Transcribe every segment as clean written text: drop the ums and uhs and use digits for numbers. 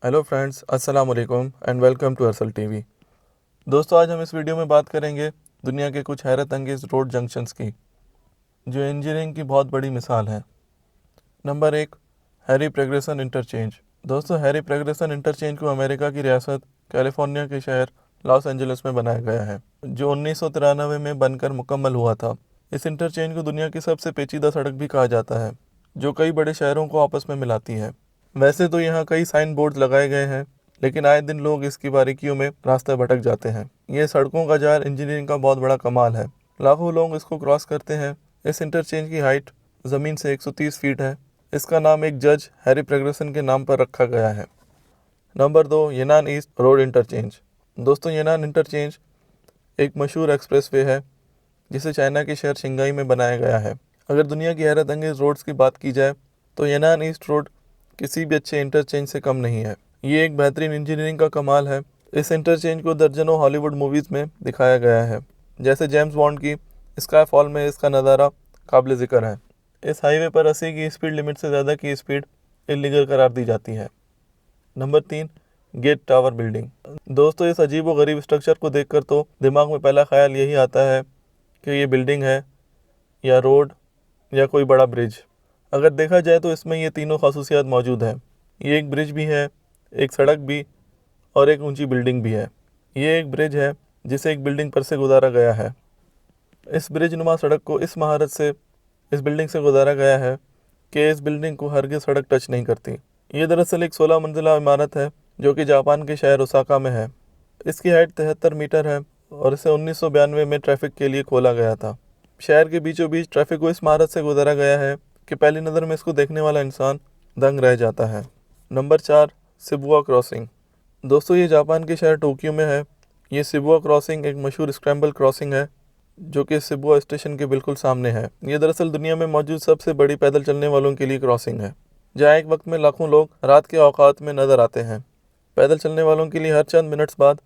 Hello friends, अस्सलाम वालेकुम and welcome to Arsal TV. दोस्तों, आज हम इस वीडियो में बात करेंगे दुनिया के कुछ हैरत अंगेज़ रोड जंक्शंस की, जो इंजीनियरिंग की बहुत बड़ी मिसाल हैं। Number 1, Harry Pregerson Interchange. दोस्तों, हैरी प्रेग्रेसन इंटरचेंज को अमेरिका की रियासत कैलिफोर्निया के शहर लॉस एंजलिस में बनाया गया है, जो 1993 में बनकर मुकम्मल हुआ था। इस इंटरचेंज को दुनिया की सबसे पेचीदा सड़क भी कहा जाता है, जो कई बड़े शहरों को आपस में मिलाती है। वैसे तो यहाँ कई साइन बोर्ड लगाए गए हैं, लेकिन आए दिन लोग इसकी बारीकियों में रास्ते भटक जाते हैं। ये सड़कों का जाल इंजीनियरिंग का बहुत बड़ा कमाल है। लाखों लोग इसको क्रॉस करते हैं। इस इंटरचेंज की हाइट ज़मीन से 130 फीट है। इसका नाम एक जज हैरी प्रेग्रेसन के नाम पर रखा गया है। Number 2, येनान east road interchange. दोस्तों, येनान इंटरचेंज एक मशहूर एक्सप्रेसवे है, जिसे चाइना के शहर शिंगाई में बनाया गया है। अगर दुनिया की हैरत अंगेज़ रोड्स की बात की जाए तो येनान ईस्ट रोड किसी भी अच्छे इंटरचेंज से कम नहीं है। ये एक बेहतरीन इंजीनियरिंग का कमाल है। इस इंटरचेंज को दर्जनों हॉलीवुड मूवीज़ में दिखाया गया है, जैसे जेम्स बॉन्ड की स्काईफॉल में इसका नज़ारा काबिल ज़िक्र है। इस हाईवे पर 80 की स्पीड लिमिट से ज़्यादा की स्पीड इल्लीगल करार दी जाती है। Number 3, gate tower building. दोस्तों, इस अजीब व गरीब स्ट्रक्चर को देखकर तो दिमाग में पहला ख्याल यही आता है कि ये बिल्डिंग है या रोड या कोई बड़ा ब्रिज। अगर देखा जाए तो इसमें ये तीनों खासूसियात मौजूद हैं। ये एक ब्रिज भी है, एक सड़क भी और एक ऊंची बिल्डिंग भी है। ये एक ब्रिज है जिसे एक बिल्डिंग पर से गुजारा गया है। इस ब्रिज नुमा सड़क को इस महारत से इस बिल्डिंग से गुजारा गया है कि इस बिल्डिंग को हरगिज़ सड़क टच नहीं करती। ये दरअसल एक 16 मंजिला इमारत है, जो कि जापान के शहर ओसाका में है। इसकी हाइट 73 मीटर है और इसे 1992 में ट्रैफिक के लिए खोला गया था। शहर के बीचों बीच ट्रैफिक को इस महारत से गुजारा गया है कि पहली नज़र में इसको देखने वाला इंसान दंग रह जाता है। Number 4, Shibuya crossing. दोस्तों, ये जापान के शहर टोक्यो में है। ये शिबुया क्रॉसिंग एक मशहूर स्क्रैम्बल क्रॉसिंग है, जो कि शिबुया स्टेशन के बिल्कुल सामने है। ये दरअसल दुनिया में मौजूद सबसे बड़ी पैदल चलने वालों के लिए क्रॉसिंग है, जहाँ एक वक्त में लाखों लोग रात के औकात में नज़र आते हैं। पैदल चलने वालों के लिए हर चंद मिनट्स बाद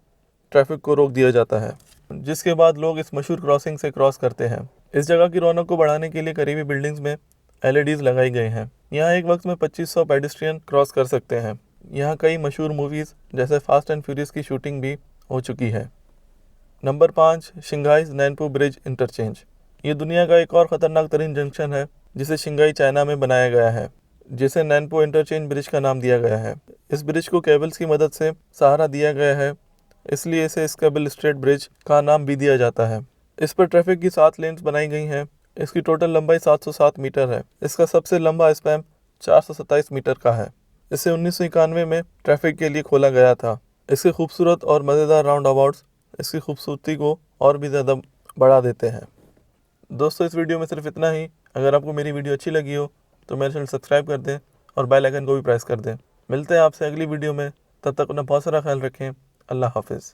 ट्रैफिक को रोक दिया जाता है, जिसके बाद लोग इस मशहूर क्रॉसिंग से क्रॉस करते हैं। इस जगह की रौनक को बढ़ाने के लिए करीबी बिल्डिंग्स में LEDs लगाई गई हैं। यहाँ एक वक्त में 2500 पेडेस्ट्रियन क्रॉस कर सकते हैं। यहाँ कई मशहूर मूवीज़ जैसे फास्ट एंड फ्यूरियस की शूटिंग भी हो चुकी है। Number 5, Shanghai Nanpu Bridge Interchange. ये दुनिया का एक और ख़तरनाक तरीन जंक्शन है, जिसे शिंघाई चाइना में बनाया गया है, जिसे नैनपू इंटरचेंज ब्रिज का नाम दिया गया है। इस ब्रिज को केबल्स की मदद से सहारा दिया गया है, इसलिए इसे स्केबल स्ट्रेट ब्रिज का नाम भी दिया जाता है। इस पर ट्रैफिक की 7 लेन्स बनाई गई हैं। इसकी टोटल लंबाई 707 मीटर है। इसका सबसे लंबा स्पैन 427 मीटर का है। इसे 1991 में ट्रैफिक के लिए खोला गया था। इसके खूबसूरत और मज़ेदार राउंड अबाउट्स इसकी खूबसूरती को और भी ज़्यादा बढ़ा देते हैं। दोस्तों, इस वीडियो में सिर्फ इतना ही। अगर आपको मेरी वीडियो अच्छी लगी हो तो मेरे चैनल सब्सक्राइब कर दें और बेल आइकन को भी प्रेस कर दें। मिलते हैं आपसे अगली वीडियो में। तब तक अपना बहुत सारा ख्याल रखें। अल्लाह हाफिज़।